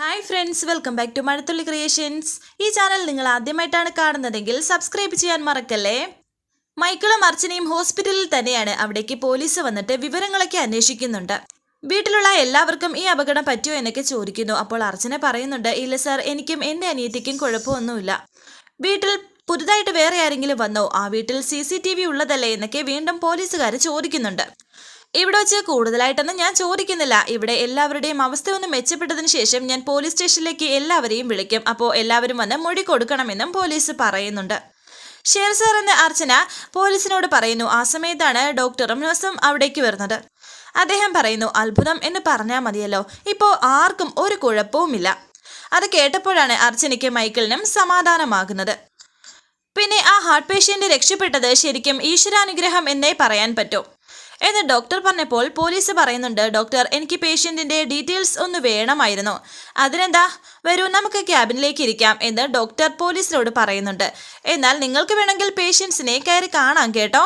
Hi friends, welcome back to Mazhathulli creations. ഈ channel നിങ്ങൾ ആദ്യമായിട്ടാണ് കാണുന്നതെങ്കിൽ സബ്സ്ക്രൈബ് ചെയ്യാൻ മറക്കല്ലേ. മൈക്കിളും അർച്ചനയും ഹോസ്പിറ്റലിൽ തന്നെയാണ്. അവിടേക്ക് പോലീസ് വന്നിട്ട് വിവരങ്ങളൊക്കെ അന്വേഷിക്കുന്നുണ്ട്. വീട്ടിലുള്ള എല്ലാവർക്കും ഈ അപകടം പറ്റുമോ എന്നൊക്കെ ചോദിക്കുന്നു. അപ്പോൾ അർച്ചന പറയുന്നുണ്ട്, ഇല്ല സാർ, എനിക്കും എൻ്റെ അനിയത്തിക്കും കുഴപ്പമൊന്നുമില്ല. വീട്ടിൽ പുതുതായിട്ട് വേറെ ആരെങ്കിലും വന്നോ? ആ വീട്ടിൽ CCTV ഉള്ളതല്ലേ എന്നൊക്കെ വീണ്ടും പോലീസുകാർ ചോദിക്കുന്നുണ്ട്. ഇവിടെ വെച്ച് കൂടുതലായിട്ടൊന്നും ഞാൻ ചോദിക്കുന്നില്ല. ഇവിടെ എല്ലാവരുടെയും അവസ്ഥ ഒന്ന് മെച്ചപ്പെട്ടതിന് ശേഷം ഞാൻ പോലീസ് സ്റ്റേഷനിലേക്ക് എല്ലാവരെയും വിളിക്കും. അപ്പോൾ എല്ലാവരും വന്ന് മൊഴി കൊടുക്കണമെന്നും പോലീസ് പറയുന്നുണ്ട്. ശരി സാർ എന്ന് അർച്ചന പോലീസിനോട് പറയുന്നു. ആ സമയത്താണ് ഡോക്ടറും നഴ്സും അവിടേക്ക് വരുന്നത്. അദ്ദേഹം പറയുന്നു, അത്ഭുതം എന്ന് പറഞ്ഞാൽ മതിയല്ലോ, ഇപ്പോൾ ആർക്കും ഒരു കുഴപ്പവുമില്ല. അത് കേട്ടപ്പോഴാണ് അർച്ചനയ്ക്ക് മൈക്കിളിനും സമാധാനമാകുന്നത്. പിന്നെ ആ ഹാർട്ട് പേഷ്യന്റ് രക്ഷപ്പെട്ടത് ശരിക്കും ഈശ്വരാനുഗ്രഹം എന്നേ പറയാൻ പറ്റൂ എന്ന് ഡോക്ടർ പറഞ്ഞപ്പോൾ പോലീസ് പറയുന്നുണ്ട്, ഡോക്ടർ, എനിക്ക് പേഷ്യന്റിന്റെ ഡീറ്റെയിൽസ് ഒന്ന് വേണമായിരുന്നു. അതിനെന്താ, വരൂ നമുക്ക് ക്യാബിനിലേക്ക് ഇരിക്കാം എന്ന് ഡോക്ടർ പോലീസിനോട് പറയുന്നുണ്ട്. എന്നാൽ നിങ്ങൾക്ക് വേണമെങ്കിൽ പേഷ്യൻസിനെ കയറി കാണാം കേട്ടോ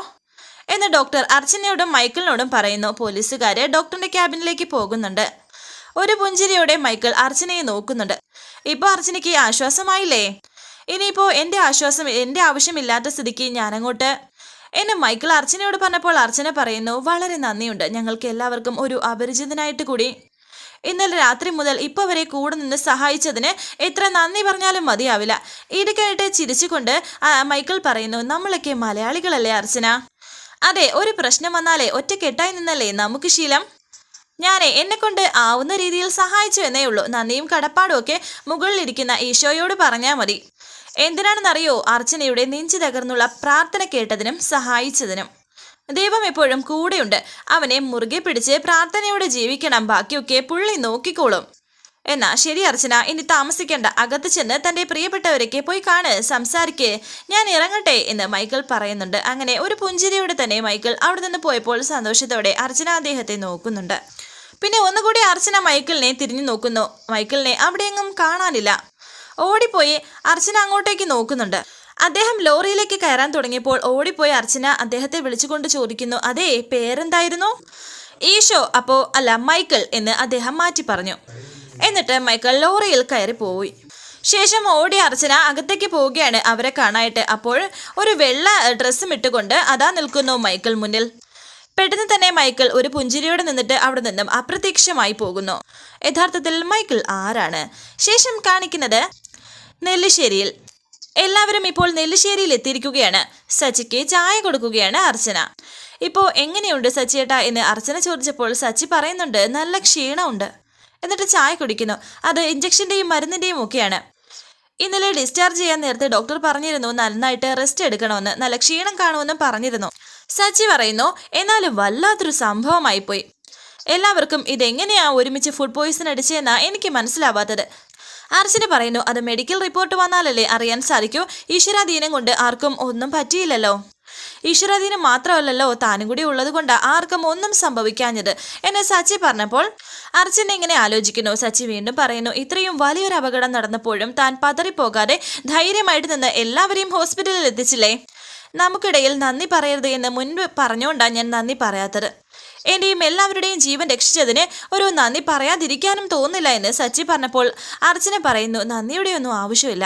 എന്ന് ഡോക്ടർ അർച്ചനയോടും മൈക്കിളിനോടും പറയുന്നു. പോലീസുകാര് ഡോക്ടറിന്റെ ക്യാബിനിലേക്ക് പോകുന്നുണ്ട്. ഒരു പുഞ്ചിരിയോടെ മൈക്കിൾ അർച്ചനയെ നോക്കുന്നുണ്ട്. ഇപ്പോൾ അർച്ചനയ്ക്ക് ആശ്വാസമായില്ലേ? ഇനിയിപ്പോൾ എൻ്റെ ആവശ്യമില്ലാത്ത സ്ഥിതിക്ക് ഞാനങ്ങോട്ട് എന്നെ മൈക്കിൾ അർച്ചനയോട് പറഞ്ഞപ്പോൾ അർച്ചന പറയുന്നു, വളരെ നന്ദിയുണ്ട്. ഞങ്ങൾക്ക് എല്ലാവർക്കും ഒരു അപരിചിതനായിട്ട് കൂടി ഇന്നലെ രാത്രി മുതൽ ഇപ്പോൾ വരെ കൂടെ നിന്ന് സഹായിച്ചതിന് എത്ര നന്ദി പറഞ്ഞാലും മതിയാവില്ല. ഇടയ്ക്കായിട്ട് ചിരിച്ചുകൊണ്ട് മൈക്കിൾ പറയുന്നു, നമ്മളൊക്കെ മലയാളികളല്ലേ അർച്ചന? അതെ, ഒരു പ്രശ്നം വന്നാലേ ഒറ്റക്കെട്ടായി നിന്നല്ലേ നമുക്ക് ശീലം. എന്നെ കൊണ്ട് ആവുന്ന രീതിയിൽ സഹായിച്ചു എന്നേ ഉള്ളൂ. നന്ദിയും കടപ്പാടും ഒക്കെ മുകളിലിരിക്കുന്ന ഈശോയോട് പറഞ്ഞാൽ മതി. എന്തിനാണെന്നറിയോ? അർച്ചനയുടെ നെഞ്ചു തകർന്നുള്ള പ്രാർത്ഥന കേട്ടതിനും സഹായിച്ചതിനും. ദൈവം എപ്പോഴും കൂടെയുണ്ട്. അവനെ മുറുകെ പിടിച്ച് പ്രാർത്ഥനയോടെ ജീവിക്കണം. ബാക്കിയൊക്കെ പുള്ളി നോക്കിക്കോളും. എന്നാ ശരി അർച്ചന, ഇനി താമസിക്കേണ്ട, അകത്ത് ചെന്ന് തൻ്റെ പ്രിയപ്പെട്ടവരൊക്കെ പോയി കാണ്, സംസാരിക്കേ. ഞാൻ ഇറങ്ങട്ടെ എന്ന് മൈക്കിൾ പറയുന്നുണ്ട്. അങ്ങനെ ഒരു പുഞ്ചിരിയോടെ തന്നെ മൈക്കിൾ അവിടെ നിന്ന് പോയപ്പോൾ സന്തോഷത്തോടെ അർച്ചന അദ്ദേഹത്തെ നോക്കുന്നുണ്ട്. പിന്നെ ഒന്നുകൂടി അർച്ചന മൈക്കിളിനെ തിരിഞ്ഞു നോക്കുന്നു. മൈക്കിളിനെ അവിടെയെങ്ങും കാണാനില്ല. ഓടിപ്പോയി അർച്ചന അങ്ങോട്ടേക്ക് നോക്കുന്നുണ്ട്. അദ്ദേഹം ലോറിയിലേക്ക് കയറാൻ തുടങ്ങിയപ്പോൾ ഓടിപ്പോയി അർച്ചന അദ്ദേഹത്തെ വിളിച്ചുകൊണ്ട് ചോദിക്കുന്നു, അതെ, പേരെന്തായിരുന്നു? ഈശോ. അപ്പോ അല്ല, മൈക്കിൾ എന്ന് അദ്ദേഹം മാറ്റി പറഞ്ഞു. എന്നിട്ട് മൈക്കിൾ ലോറിയിൽ കയറി പോയി. ശേഷം ഓടി അർച്ചന അകത്തേക്ക് പോവുകയാണ് അവരെ കാണാനായിട്ട്. അപ്പോൾ ഒരു വെള്ള ഡ്രസ്സും ഇട്ടുകൊണ്ട് അതാ നിൽക്കുന്നു മൈക്കിൾ മുന്നിൽ. പെട്ടെന്ന് തന്നെ മൈക്കിൾ ഒരു പുഞ്ചിരിയോടെ നിന്നിട്ട് അവിടെ നിന്നും അപ്രത്യക്ഷമായി പോകുന്നു. യഥാർത്ഥത്തിൽ മൈക്കിൾ ആരാണ്? ശേഷം കാണിക്കുന്നത് നെല്ലിശ്ശേരിയിൽ. എല്ലാവരും ഇപ്പോൾ നെല്ലിശ്ശേരിയിൽ എത്തിയിരിക്കുകയാണ്. സച്ചിക്ക് ചായ കൊടുക്കുകയാണ് അർച്ചന. ഇപ്പോൾ എങ്ങനെയുണ്ട് സച്ചിയേട്ടാ എന്ന് അർച്ചന ചോദിച്ചപ്പോൾ സച്ചി പറയുന്നുണ്ട്, നല്ല ക്ഷീണമുണ്ട്. എന്നിട്ട് ചായ കുടിക്കുന്നു. അത് ഇഞ്ചക്ഷൻ്റെയും മരുന്നിൻ്റെയും ഒക്കെയാണ്. ഇന്നലെ ഡിസ്ചാർജ് ചെയ്യാൻ നേരത്തെ ഡോക്ടർ പറഞ്ഞിരുന്നു നന്നായിട്ട് റെസ്റ്റ് എടുക്കണമെന്ന്, നല്ല ക്ഷീണം കാണുമെന്നും പറഞ്ഞിരുന്നു. സച്ചി പറയുന്നു, എന്നാലും വല്ലാത്തൊരു സംഭവമായിപ്പോയി. എല്ലാവർക്കും ഇതെങ്ങനെയാ ഒരുമിച്ച് ഫുഡ് പോയിസൺ അടിച്ചതെന്നാ എനിക്ക് മനസ്സിലാവാത്തത്. അർച്ചന പറയുന്നു, അത് മെഡിക്കൽ റിപ്പോർട്ട് വന്നാലല്ലേ അറിയാൻ സാധിക്കൂ. ഈശ്വരാധീനം കൊണ്ട് ആർക്കും ഒന്നും പറ്റിയില്ലല്ലോ. ഈശ്വരാധീനം മാത്രമല്ലല്ലോ, താനും കൂടി ഉള്ളത് കൊണ്ട് ആർക്കും ഒന്നും സംഭവിക്കാഞ്ഞത് എന്ന് സച്ചി പറഞ്ഞപ്പോൾ അർച്ചന ഇങ്ങനെ ആലോചിക്കുന്നു. സച്ചി വീണ്ടും പറയുന്നു, ഇത്രയും വലിയൊരു അപകടം നടന്നപ്പോഴും താൻ പതറിപ്പോകാതെ ധൈര്യമായിട്ട് നിന്ന് എല്ലാവരെയും ഹോസ്പിറ്റലിൽ എത്തിച്ചില്ലേ. നമുക്കിടയിൽ നന്ദി പറയരുത് എന്ന് മുൻപ് പറഞ്ഞുകൊണ്ടാണ് ഞാൻ നന്ദി പറയാത്തത്. എൻ്റെയും എല്ലാവരുടെയും ജീവൻ രക്ഷിച്ചതിന് ഒരു നന്ദി പറയാതിരിക്കാനും തോന്നില്ല എന്ന് സച്ചി പറഞ്ഞപ്പോൾ അർച്ചന പറയുന്നു, നന്ദിയുടെ ഒന്നും ആവശ്യമില്ല.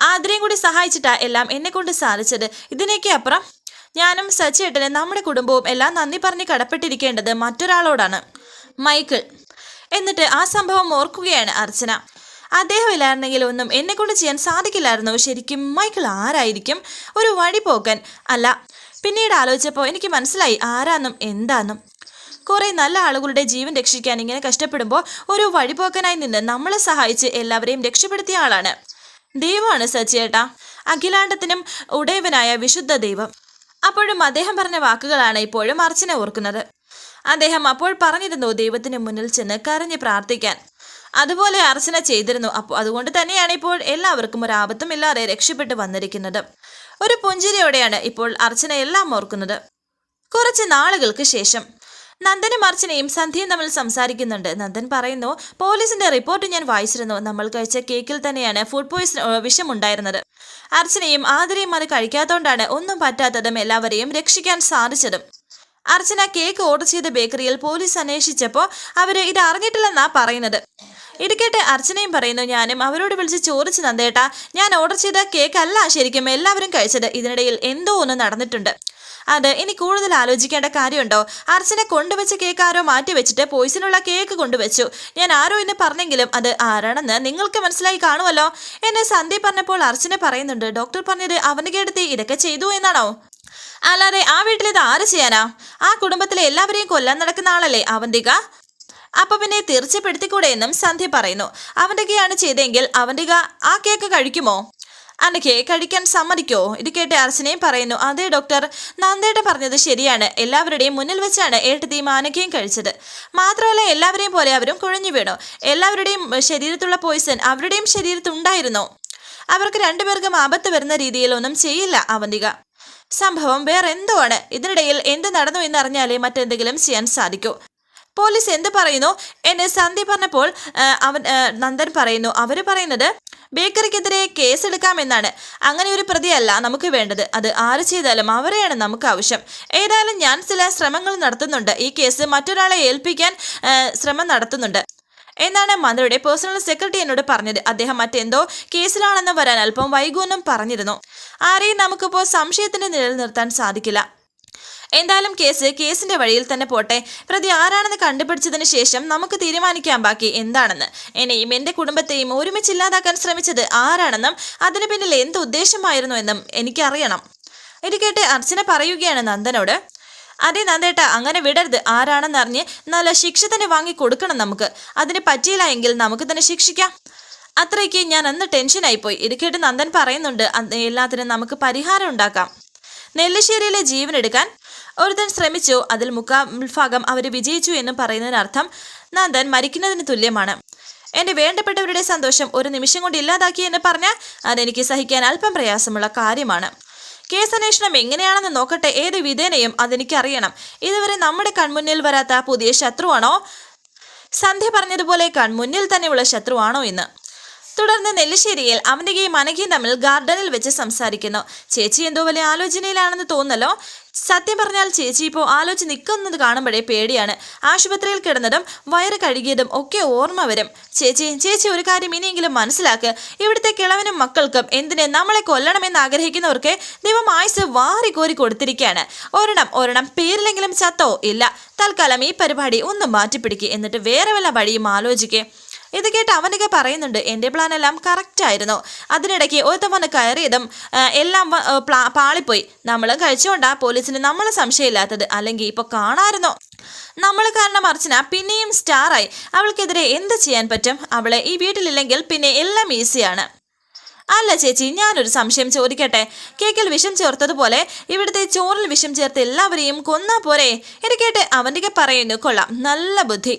ആദ്രയും കൂടി സഹായിച്ചിട്ടാ എല്ലാം എന്നെ കൊണ്ട് സാധിച്ചത്. ഇതിനൊക്കെ അപ്പുറം ഞാനും സച്ചിയേട്ടന് നമ്മുടെ കുടുംബവും എല്ലാം നന്ദി പറഞ്ഞ് കടപ്പെട്ടിരിക്കേണ്ടത് മറ്റൊരാളോടാണ്, മൈക്കിൾ. എന്നിട്ട് ആ സംഭവം ഓർക്കുകയാണ് അർച്ചന. അദ്ദേഹം ഇല്ലായിരുന്നെങ്കിൽ ഒന്നും എന്നെ കൊണ്ട് ചെയ്യാൻ സാധിക്കില്ലായിരുന്നു. ശരിക്കും മൈക്കിൾ ആരായിരിക്കും? ഒരു വഴിപോക്കൻ അല്ല. പിന്നീട് ആലോചിച്ചപ്പോൾ എനിക്ക് മനസ്സിലായി ആരാന്നും എന്താന്നും. കുറെ നല്ല ആളുകളുടെ ജീവൻ രക്ഷിക്കാൻ ഇങ്ങനെ കഷ്ടപ്പെടുമ്പോൾ ഒരു വഴിപോക്കനായി നിന്ന് നമ്മളെ സഹായിച്ച് എല്ലാവരെയും രക്ഷപ്പെടുത്തിയ ആളാണ് ദൈവമാണ് സച്ചിയേട്ടാ, അഖിലാണ്ടത്തിനും ഉടയവനായ വിശുദ്ധ ദൈവം. അപ്പോഴും അദ്ദേഹം പറഞ്ഞ വാക്കുകളാണ് ഇപ്പോഴും അർച്ചന ഓർക്കുന്നത്. അദ്ദേഹം അപ്പോൾ പറഞ്ഞിരുന്നു ദൈവത്തിന് മുന്നിൽ ചെന്ന് കരഞ്ഞ് പ്രാർത്ഥിക്കാൻ. അതുപോലെ അർച്ചന ചെയ്തിരുന്നു. അതുകൊണ്ട് തന്നെയാണ് ഇപ്പോൾ എല്ലാവർക്കും ഒരു ആപത്തുമില്ലാതെ രക്ഷപ്പെട്ടു വന്നിരിക്കുന്നത്. ഒരു പുഞ്ചിരിയോടെയാണ് ഇപ്പോൾ അർച്ചന എല്ലാം ഓർക്കുന്നത്. കുറച്ച് നാളുകൾക്ക് ശേഷം നന്ദനും അർച്ചനയും സന്ധ്യയും തമ്മിൽ സംസാരിക്കുന്നുണ്ട്. നന്ദൻ പറയുന്നു, പോലീസിന്റെ റിപ്പോർട്ട് ഞാൻ വായിച്ചിരുന്നു. നമ്മൾ കഴിച്ച കേക്കിൽ തന്നെയാണ് ഫുഡ് പോയിസൺ വിഷമുണ്ടായിരുന്നത്. അർച്ചനയും ആതിരയും അത് കഴിക്കാത്തതുകൊണ്ടാണ് ഒന്നും പറ്റാത്തതും എല്ലാവരെയും രക്ഷിക്കാൻ സാധിച്ചതും. അർച്ചന കേക്ക് ഓർഡർ ചെയ്ത ബേക്കറിയിൽ പോലീസ് അന്വേഷിച്ചപ്പോൾ അവര് ഇത് അറിഞ്ഞിട്ടില്ലെന്നാ പറയുന്നത്. ഇത് കേട്ട് അർച്ചനയും പറയുന്നു, ഞാനും അവരോട് വിളിച്ച് ചോദിച്ചു നന്ദേട്ടാ, ഞാൻ ഓർഡർ ചെയ്ത കേക്ക് അല്ല ശരിക്കും എല്ലാവരും കഴിച്ചത്. ഇതിനിടയിൽ എന്തോ ഒന്ന് നടന്നിട്ടുണ്ട്. അത് ഇനി കൂടുതൽ ആലോചിക്കേണ്ട കാര്യമുണ്ടോ? അർച്ചന കൊണ്ടുവച്ച കേക്ക് ആരോ മാറ്റി വെച്ചിട്ട് പോയിസനുള്ള കേക്ക് കൊണ്ടുവച്ചു. ഞാൻ ആരോ എന്ന് പറഞ്ഞെങ്കിലും അത് ആരാണെന്ന് നിങ്ങൾക്ക് മനസ്സിലായി കാണുമല്ലോ എന്നെ സന്ദീപ് പറഞ്ഞപ്പോൾ അർച്ചന പറയുന്നുണ്ട്, ഡോക്ടർ പറഞ്ഞത് അവന്റെ അടുത്ത് ഇതൊക്കെ ചെയ്തു എന്നാണോ? അല്ലാതെ ആ വീട്ടിൽ ഇത് ആര് ചെയ്യാനാ? ആ കുടുംബത്തിലെ എല്ലാവരെയും കൊല്ലാൻ നടക്കുന്ന ആളല്ലേ അവന്തിക. അപ്പൊ പിന്നെ തീർച്ചപ്പെടുത്തിക്കൂടെ എന്നും സന്ധ്യ പറയുന്നു. അവന്തികയാണ് ചെയ്തെങ്കിൽ അവന്തിക ആ കേക്ക് കഴിക്കുമോ? അന്റെ കേക്ക് കഴിക്കാൻ സമ്മതിക്കോ? ഇത് കേട്ട് അർച്ചനയും പറയുന്നു, അതെ ഡോക്ടർ, നന്ദേട്ട പറഞ്ഞത് ശരിയാണ്. എല്ലാവരുടെയും മുന്നിൽ വെച്ചാണ് ഏട്ടത്തിയും ആനക്കയും കഴിച്ചത്. മാത്രമല്ല എല്ലാവരെയും പോലെ അവരും കുഴഞ്ഞു വീണു. എല്ലാവരുടെയും ശരീരത്തുള്ള പോയിസൺ അവരുടെയും ശരീരത്തുണ്ടായിരുന്നു. അവർക്ക് രണ്ടുപേർക്കും ആപത്ത് വരുന്ന രീതിയിൽ ഒന്നും ചെയ്യില്ല അവന്തിക. സംഭവം വേറെ എന്തോ ആണ്. ഇതിനിടയിൽ എന്ത് നടന്നു എന്നറിഞ്ഞാലേ മറ്റെന്തെങ്കിലും ചെയ്യാൻ സാധിക്കൂ. പോലീസ് എന്ത് പറയുന്നു എന്നെ സന്ധി പറഞ്ഞപ്പോൾ നന്ദൻ പറയുന്നു, അവര് പറയുന്നത് ബേക്കറിക്കെതിരെ കേസെടുക്കാമെന്നാണ്. അങ്ങനെ ഒരു പ്രതിയല്ല നമുക്ക് വേണ്ടത്. അത് ആര് ചെയ്താലും അവരെയാണ് നമുക്ക് ആവശ്യം. ഏതായാലും ഞാൻ ചില ശ്രമങ്ങൾ നടത്തുന്നുണ്ട്. ഈ കേസ് മറ്റൊരാളെ ഏൽപ്പിക്കാൻ ശ്രമം നടത്തുന്നുണ്ട് എന്നാണ് മന്ത്രിയുടെ പേഴ്സണൽ സെക്രട്ടറി എന്നോട് പറഞ്ഞത്. അദ്ദേഹം മറ്റെന്തോ കേസിലാണെന്ന് വരാൻ അല്പം വൈകുമെന്നും പറഞ്ഞിരുന്നു. ആരെയും നമുക്കിപ്പോൾ സംശയത്തിന് നിലനിർത്താൻ സാധിക്കില്ല. എന്തായാലും കേസിന്റെ വഴിയിൽ തന്നെ പോട്ടെ. പ്രതി ആരാണെന്ന് കണ്ടുപിടിച്ചതിന് ശേഷം നമുക്ക് തീരുമാനിക്കാം ബാക്കി എന്താണെന്ന്. എന്നെയും എന്റെ കുടുംബത്തെയും ഒരുമിച്ചില്ലാതാക്കാൻ ശ്രമിച്ചത് ആരാണെന്നും അതിന് പിന്നിൽ എന്ത് ഉദ്ദേശമായിരുന്നു എന്നും എനിക്കറിയണം. ഇത് കേട്ട് അർച്ചന പറയുകയാണ് നന്ദനോട്, അതെ നന്ദേട്ട, അങ്ങനെ വിടരുത്. ആരാണെന്നറിഞ്ഞ് നല്ല ശിക്ഷ തന്നെ വാങ്ങി കൊടുക്കണം നമുക്ക്. അതിന് പറ്റിയില്ല എങ്കിൽ നമുക്ക് തന്നെ ശിക്ഷിക്കാം. അത്രയ്ക്ക് ഞാൻ അന്ന് ടെൻഷനായിപ്പോയി. ഇത് കേട്ട് നന്ദൻ പറയുന്നുണ്ട്, എല്ലാത്തിനും നമുക്ക് പരിഹാരം ഉണ്ടാക്കാം. നെല്ലിശ്ശേരിയിലെ ജീവനെടുക്കാൻ ഒരുത്തൻ ശ്രമിച്ചു, അതിൽ 3/4 അവർ വിജയിച്ചു എന്ന് പറയുന്നതിനർത്ഥം നന്ദൻ മരിക്കുന്നതിന് തുല്യമാണ്. എന്റെ വേണ്ടപ്പെട്ടവരുടെ സന്തോഷം ഒരു നിമിഷം കൊണ്ട് ഇല്ലാതാക്കി എന്ന് പറഞ്ഞാൽ അതെനിക്ക് സഹിക്കാൻ അല്പം പ്രയാസമുള്ള കാര്യമാണ്. കേസന്വേഷണം എങ്ങനെയാണെന്ന് നോക്കട്ടെ. ഏത് വിധേനയും അതെനിക്കറിയണം. ഇതുവരെ നമ്മുടെ കൺമുന്നിൽ വരാത്ത പുതിയ ശത്രുവാണോ? സന്ധ്യ പറഞ്ഞതുപോലെ കൺമുന്നിൽ തന്നെയുള്ള ശത്രുവാണോ എന്ന്. തുടർന്ന് നെല്ലിശ്ശേരിയിൽ അവന്തികയും അനഘയും തമ്മിൽ ഗാർഡനിൽ വെച്ച് സംസാരിക്കുന്നു. ചേച്ചി എന്തോ വലിയ ആലോചനയിലാണെന്ന് തോന്നല്ലോ. സത്യം പറഞ്ഞാൽ ചേച്ചി ഇപ്പോൾ ആലോചിച്ച് നിൽക്കുന്നത് കാണുമ്പോഴേ പേടിയാണ്. ആശുപത്രിയിൽ കിടന്നതും വയറ് കഴുകിയതും ഒക്കെ ഓർമ്മ വരും. ചേച്ചി ഒരു കാര്യം ഇനിയെങ്കിലും മനസ്സിലാക്ക്. ഇവിടുത്തെ കിളവനും മക്കൾക്കും എന്തിനെ നമ്മളെ കൊല്ലണമെന്ന് ആഗ്രഹിക്കുന്നവർക്ക് ദൈവം ആയുസ് വാരിക്കോരി കൊടുത്തിരിക്കുകയാണ്. ഒരെണ്ണം പേരിലെങ്കിലും ചത്തോ? ഇല്ല. തൽക്കാലം ഈ പരിപാടി ഒന്ന് മാറ്റിപ്പിടിക്കുക. എന്നിട്ട് വേറെ വല്ല വഴിയും ആലോചിക്കേ. ഇത് കേട്ട് അവനൊക്കെ പറയുന്നുണ്ട്, എൻ്റെ പ്ലാനെല്ലാം കറക്റ്റായിരുന്നു. അതിനിടയ്ക്ക് ഒരുത്തവന്ന് കയറിയതും എല്ലാം പാളിപ്പോയി. നമ്മളും കഴിച്ചുകൊണ്ടാ പോലീസിന് നമ്മളെ സംശയമില്ലാത്തത്. അല്ലെങ്കിൽ ഇപ്പോൾ കാണാമായിരുന്നോ? നമ്മൾ കാരണം അർച്ചന പിന്നെയും സ്റ്റാറായി. അവൾക്കെതിരെ എന്ത് ചെയ്യാൻ പറ്റും? അവളെ ഈ വീട്ടിലില്ലെങ്കിൽ പിന്നെ എല്ലാം ഈസിയാണ്. അല്ല ചേച്ചി, ഞാനൊരു സംശയം ചോദിക്കട്ടെ. കേക്കിൽ വിഷം ചേർത്തതുപോലെ ഇവിടുത്തെ ചോറിൽ വിഷം ചേർത്ത് എല്ലാവരെയും കൊന്നാ പോരെ? ഇത് കേട്ട് അവന്തിക പറയുന്നു, കൊള്ളാം, നല്ല ബുദ്ധി.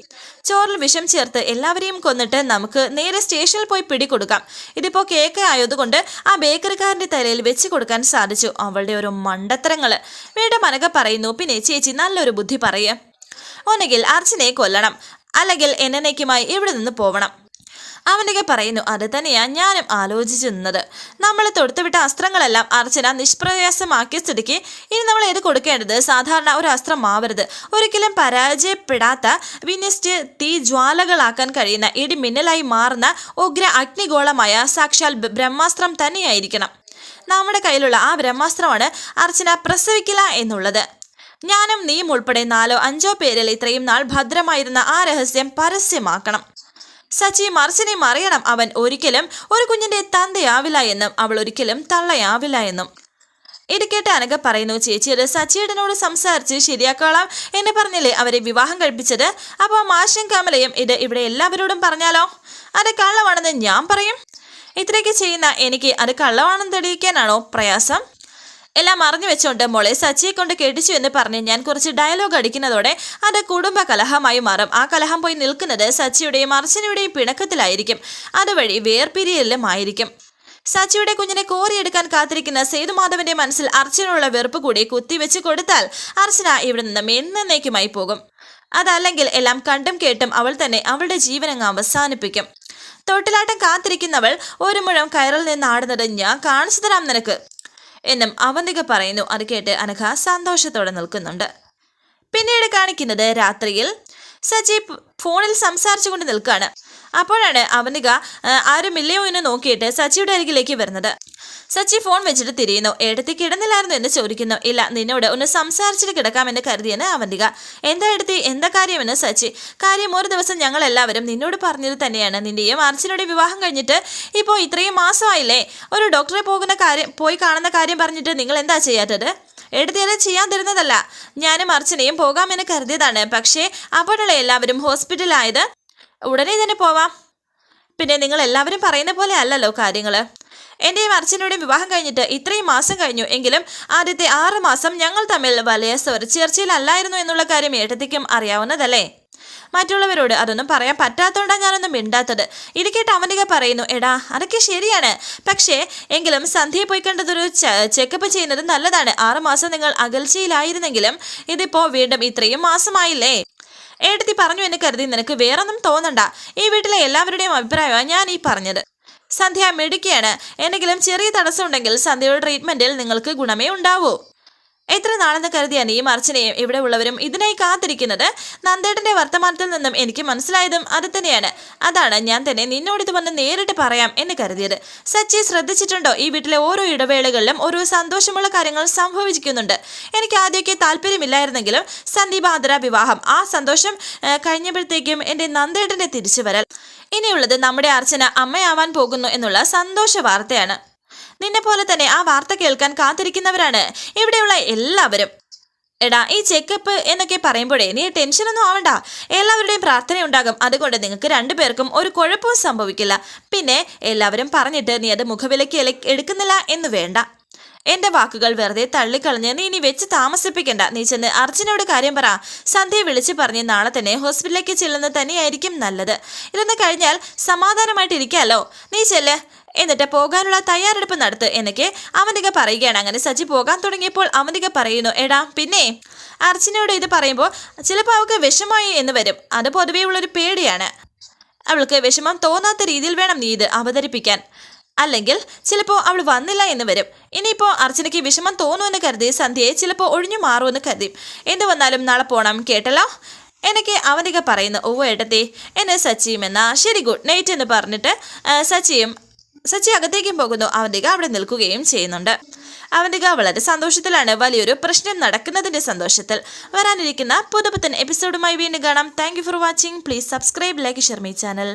ചോറിൽ വിഷം ചേർത്ത് എല്ലാവരെയും കൊന്നിട്ട് നമുക്ക് നേരെ സ്റ്റേഷനിൽ പോയി പിടികൊടുക്കാം. ഇതിപ്പോൾ കേക്ക് ആയതുകൊണ്ട് ആ ബേക്കറിക്കാരൻ്റെ തലയിൽ വെച്ച് കൊടുക്കാൻ സാധിച്ചു. അവളുടെ ഒരു മണ്ടത്തരങ്ങള്. വീണ്ടും അനഘ പറയുന്നു, പിന്നെ ചേച്ചി നല്ലൊരു ബുദ്ധി പറയുക. ഒന്നുകിൽ അർച്ചനയെ കൊല്ലണം, അല്ലെങ്കിൽ എന്നേക്കുമായി ഇവിടെ നിന്ന് പോവണം. അവനൊക്കെ പറയുന്നു, അത് തന്നെയാ ഞാനും ആലോചിച്ചു നിന്നത്. നമ്മൾ തൊടുത്തുവിട്ട അസ്ത്രങ്ങളെല്ലാം അർച്ചന നിഷ്പ്രയാസമാക്കിയ സ്ഥിതിക്ക് ഇനി നമ്മൾ ഏത് കൊടുക്കേണ്ടത് സാധാരണ ഒരു അസ്ത്രമാവരുത്. ഒരിക്കലും പരാജയപ്പെടാത്ത വിന്യസ്റ്റ് തീ ജ്വാലകളാക്കാൻ കഴിയുന്ന ഇടിമിന്നലായി മാറുന്ന ഉഗ്ര അഗ്നിഗോളമായ സാക്ഷാൽ ബ്രഹ്മാസ്ത്രം തന്നെയായിരിക്കണം. നമ്മുടെ കയ്യിലുള്ള ആ ബ്രഹ്മാസ്ത്രമാണ് അർച്ചന പ്രസവിക്കില്ല എന്നുള്ളത്. ഞാനും നീയും ഉൾപ്പെടെ 4-5 പേരിൽ ഇത്രയും നാൾ ഭദ്രമായിരുന്ന ആ രഹസ്യം പരസ്യമാക്കണം. സച്ചി അർച്ചനയും അറിയണം. അവൻ ഒരിക്കലും ഒരു കുഞ്ഞിന്റെ തന്തയാവില്ല എന്നും അവൾ ഒരിക്കലും തള്ളയാവില്ല എന്നും. ഇത് കേട്ട് അനഘ പറയുന്നു, ചേച്ചി അത് സച്ചിയേടനോട് സംസാരിച്ച് ശരിയാക്കോളാം എന്ന് പറഞ്ഞില്ലേ അവരെ വിവാഹം കഴിപ്പിച്ചത്? അപ്പോൾ മാഷും കമലയും ഇത് ഇവിടെ എല്ലാവരോടും പറഞ്ഞാലോ? അത് കള്ളമാണെന്ന് ഞാൻ പറയും. ഇത്രയൊക്കെ ചെയ്യുന്ന എനിക്ക് അത് കള്ളമാണെന്ന് തെളിയിക്കാനാണോ പ്രയാസം? എല്ലാം അറിഞ്ഞു വെച്ചോണ്ട് മോളെ സച്ചിയെ കൊണ്ട് കേട്ടിച്ചു എന്ന് പറഞ്ഞ് ഞാൻ കുറച്ച് ഡയലോഗ് അടിക്കുന്നതോടെ അത് കുടുംബ കലഹമായി മാറും. ആ കലഹം പോയി നിൽക്കുന്നത് സച്ചിയുടെയും അർച്ചനയുടെയും പിണക്കത്തിലായിരിക്കും. അതുവഴി വേർപിരിയലുമായിരിക്കും. സച്ചിയുടെ കുഞ്ഞിനെ കോരിയെടുക്കാൻ കാത്തിരിക്കുന്ന സേതുമാധവന്റെ മനസ്സിൽ അർച്ചനയുള്ള വെറുപ്പ് കൂടി കുത്തിവെച്ച് കൊടുത്താൽ അർച്ചന ഇവിടെ നിന്നും എന്നേക്കുമായി പോകും. അതല്ലെങ്കിൽ എല്ലാം കണ്ടും കേട്ടും അവൾ തന്നെ അവളുടെ ജീവനങ്ങ് അവസാനിപ്പിക്കും. തൊട്ടിലാട്ടം കാത്തിരിക്കുന്നവൾ ഒരു മുഴം കയറിൽ നിന്ന് ആടുന്നത് ഞാൻ കാണിച്ചു തരാം നിനക്ക് എന്നും അവന്തിക പറയുന്നു. അത് കേട്ട് അനഘ സന്തോഷത്തോടെ നിൽക്കുന്നുണ്ട്. പിന്നീട് കാണിക്കുന്നത് രാത്രിയിൽ സച്ചി ഫോണിൽ സംസാരിച്ചുകൊണ്ട് നിൽക്കുകയാണ്. അപ്പോഴാണ് അവനിക ആരുമില്ലയോ എന്ന് നോക്കിയിട്ട് സച്ചിയുടെ അരികിലേക്ക് വരുന്നത്. സച്ചി ഫോൺ വെച്ചിട്ട് തിരിയുന്നു. ഏടത്തി കിടന്നില്ലായിരുന്നു എന്ന് ചോദിക്കുന്നു. ഇല്ല, നിന്നോട് ഒന്ന് സംസാരിച്ചിട്ട് കിടക്കാമെന്ന് കരുതിയെന്ന് അവന്തിക. എന്താ ഏടത്തി, എന്താ കാര്യമെന്ന് സച്ചി. കാര്യം ഒരു ദിവസം ഞങ്ങൾ എല്ലാവരും നിന്നോട് പറഞ്ഞത് തന്നെയാണ്. നിന്റെയും അർച്ചനയുടെയും വിവാഹം കഴിഞ്ഞിട്ട് ഇപ്പോൾ ഇത്രയും മാസമായില്ലേ, ഒരു ഡോക്ടറെ പോയി കാണുന്ന കാര്യം പറഞ്ഞിട്ട് നിങ്ങൾ എന്താ ചെയ്യാത്തത്? എടുത്തി അത് ചെയ്യാൻ തരുന്നതല്ല. ഞാനും അർച്ചനയും പോകാമെന്ന് കരുതിയതാണ്. പക്ഷേ അപ്പോഴുള്ള എല്ലാവരും ഹോസ്പിറ്റലായത് ഉടനെ തന്നെ പോവാം. പിന്നെ നിങ്ങൾ എല്ലാവരും പറയുന്ന പോലെ അല്ലല്ലോ കാര്യങ്ങൾ. എൻ്റെയും അർച്ചനയുടെയും വിവാഹം കഴിഞ്ഞിട്ട് ഇത്രയും മാസം കഴിഞ്ഞു എങ്കിലും ആദ്യത്തെ 6 മാസം ഞങ്ങൾ തമ്മിൽ വലിയ ചർച്ചയിലല്ലായിരുന്നു എന്നുള്ള കാര്യം ഏട്ടത്തിക്കും അറിയാവുന്നതല്ലേ. മറ്റുള്ളവരോട് അതൊന്നും പറയാൻ പറ്റാത്തതുകൊണ്ടാണ് ഞാനൊന്നും മിണ്ടാത്തത്. ഇരിക്കേട്ട് അവനിക പറയുന്നു. എടാ, അതൊക്കെ ശരിയാണ്. പക്ഷേ എങ്കിലും സന്ധ്യയെ പോയി കണ്ടതൊരു ചെക്കപ്പ് ചെയ്യുന്നത് നല്ലതാണ്. 6 മാസം നിങ്ങൾ അകൽച്ചയിലായിരുന്നെങ്കിലും ഇതിപ്പോൾ വീണ്ടും ഇത്രയും മാസമായില്ലേ. ഏട്ടത്തി പറഞ്ഞു എന്ന് കരുതി നിനക്ക് വേറൊന്നും തോന്നണ്ട. ഈ വീട്ടിലെ എല്ലാവരുടെയും അഭിപ്രായമാണ് ഞാൻ ഈ പറഞ്ഞത്. സന്ധ്യ മിടുക്കിയാണ്. എന്തെങ്കിലും ചെറിയ തടസ്സം ഉണ്ടെങ്കിൽ സന്ധ്യയുടെ ട്രീറ്റ്മെന്റിൽ നിങ്ങൾക്ക് ഗുണമേ ഉണ്ടാവൂ. എത്ര നാളെന്ന് കരുതിയാണ് ഈ അർച്ചനയും ഇവിടെ ഉള്ളവരും ഇതിനായി കാത്തിരിക്കുന്നത്. നന്ദേട്ടന്റെ വർത്തമാനത്തിൽ നിന്നും എനിക്ക് മനസ്സിലായതും അത് തന്നെയാണ്. അതാണ് ഞാൻ തന്നെ നിന്നോട് ഇത് വന്ന് നേരിട്ട് പറയാം എന്ന് കരുതിയത്. സച്ചി ശ്രദ്ധിച്ചിട്ടുണ്ടോ, ഈ വീട്ടിലെ ഓരോ ഇടവേളകളിലും ഓരോ സന്തോഷമുള്ള കാര്യങ്ങൾ സംഭവിക്കുന്നുണ്ട്. എനിക്ക് ആദ്യമൊക്കെ താല്പര്യമില്ലായിരുന്നെങ്കിലും സന്ദീപ് ആതിര വിവാഹം, ആ സന്തോഷം കഴിഞ്ഞപ്പോഴത്തേക്കും എൻ്റെ നന്ദേട്ടന്റെ തിരിച്ചു വരൽ, ഇനിയുള്ളത് നമ്മുടെ അർച്ചന അമ്മയാവാൻ പോകുന്നു എന്നുള്ള സന്തോഷ വാർത്തയാണ്. നിന്നെ പോലെ തന്നെ ആ വാർത്ത കേൾക്കാൻ കാത്തിരിക്കുന്നവരാണ് ഇവിടെയുള്ള എല്ലാവരും. എടാ, ഈ ചെക്കപ്പ് എന്നൊക്കെ പറയുമ്പോഴേ നീ ടെൻഷനൊന്നും ആവണ്ട. എല്ലാവരുടെയും പ്രാർത്ഥനയുണ്ടാകും. അതുകൊണ്ട് നിങ്ങൾക്ക് 2 പേർക്കും ഒരു കുഴപ്പവും സംഭവിക്കില്ല. പിന്നെ എല്ലാവരും പറഞ്ഞിട്ട് നീ അത് മുഖവിലയ്ക്ക് എടുക്കുന്നില്ല എന്ന് വേണ്ട. എന്റെ വാക്കുകൾ വെറുതെ തള്ളിക്കളഞ്ഞ് നീ ഇനി വെച്ച് താമസിപ്പിക്കണ്ട. നീ ചെന്ന് അർച്ചനയോട് കാര്യം പറ. സന്ധ്യയെ വിളിച്ച് പറഞ്ഞ് നാളെ തന്നെ ഹോസ്പിറ്റലിലേക്ക് ചെല്ലുന്നത് തന്നെയായിരിക്കും നല്ലത്. ഇതൊന്ന് കഴിഞ്ഞാൽ സമാധാനമായിട്ടിരിക്കാമല്ലോ. നീ ചെല്ല്, എന്നിട്ട് പോകാനുള്ള തയ്യാറെടുപ്പ് നടത്ത് എന്നൊക്കെ അവന്തിക പറയുകയാണ്. അങ്ങനെ സച്ചി പോകാൻ തുടങ്ങിയപ്പോൾ അവന്തിക പറയുന്നു. എടാ, പിന്നെ അർച്ചനയോട് ഇത് പറയുമ്പോൾ ചിലപ്പോൾ അവൾക്ക് വിഷമമായി എന്ന് വരും. അത് പൊതുവേ ഉള്ളൊരു പേടിയാണ്. അവൾക്ക് വിഷമം തോന്നാത്ത രീതിയിൽ വേണം നീ ഇത് അവതരിപ്പിക്കാൻ. അല്ലെങ്കിൽ ചിലപ്പോൾ അവൾ വന്നില്ല എന്ന് വരും. ഇനിയിപ്പോൾ അർച്ചനയ്ക്ക് വിഷമം തോന്നുമെന്ന് കരുതി സന്ധ്യയെ ചിലപ്പോൾ ഒഴിഞ്ഞു മാറുമെന്ന് കരുതി. എന്ത് വന്നാലും നാളെ പോണം, കേട്ടല്ലോ എന്നൊക്കെ അവന്തിക പറയുന്നു. ഓ ഏട്ടത്തി എന്നെ സച്ചിയും എന്നാ ശരി, ഗുഡ് നൈറ്റ് എന്ന് പറഞ്ഞിട്ട് സച്ചി അകത്തേക്കും പോകുന്നു. അവന്തിക അവിടെ നിൽക്കുകയും ചെയ്യുന്നുണ്ട്. അവന്തിക വളരെ സന്തോഷത്തിലാണ്. വലിയൊരു പ്രശ്നം നടക്കുന്നതിൻ്റെ സന്തോഷത്തിൽ. വരാനിരിക്കുന്ന പുതുപുത്തൻ എപ്പിസോഡുമായി വീണ്ടും കാണാം. Thank you for watching. Please subscribe, like, share my channel.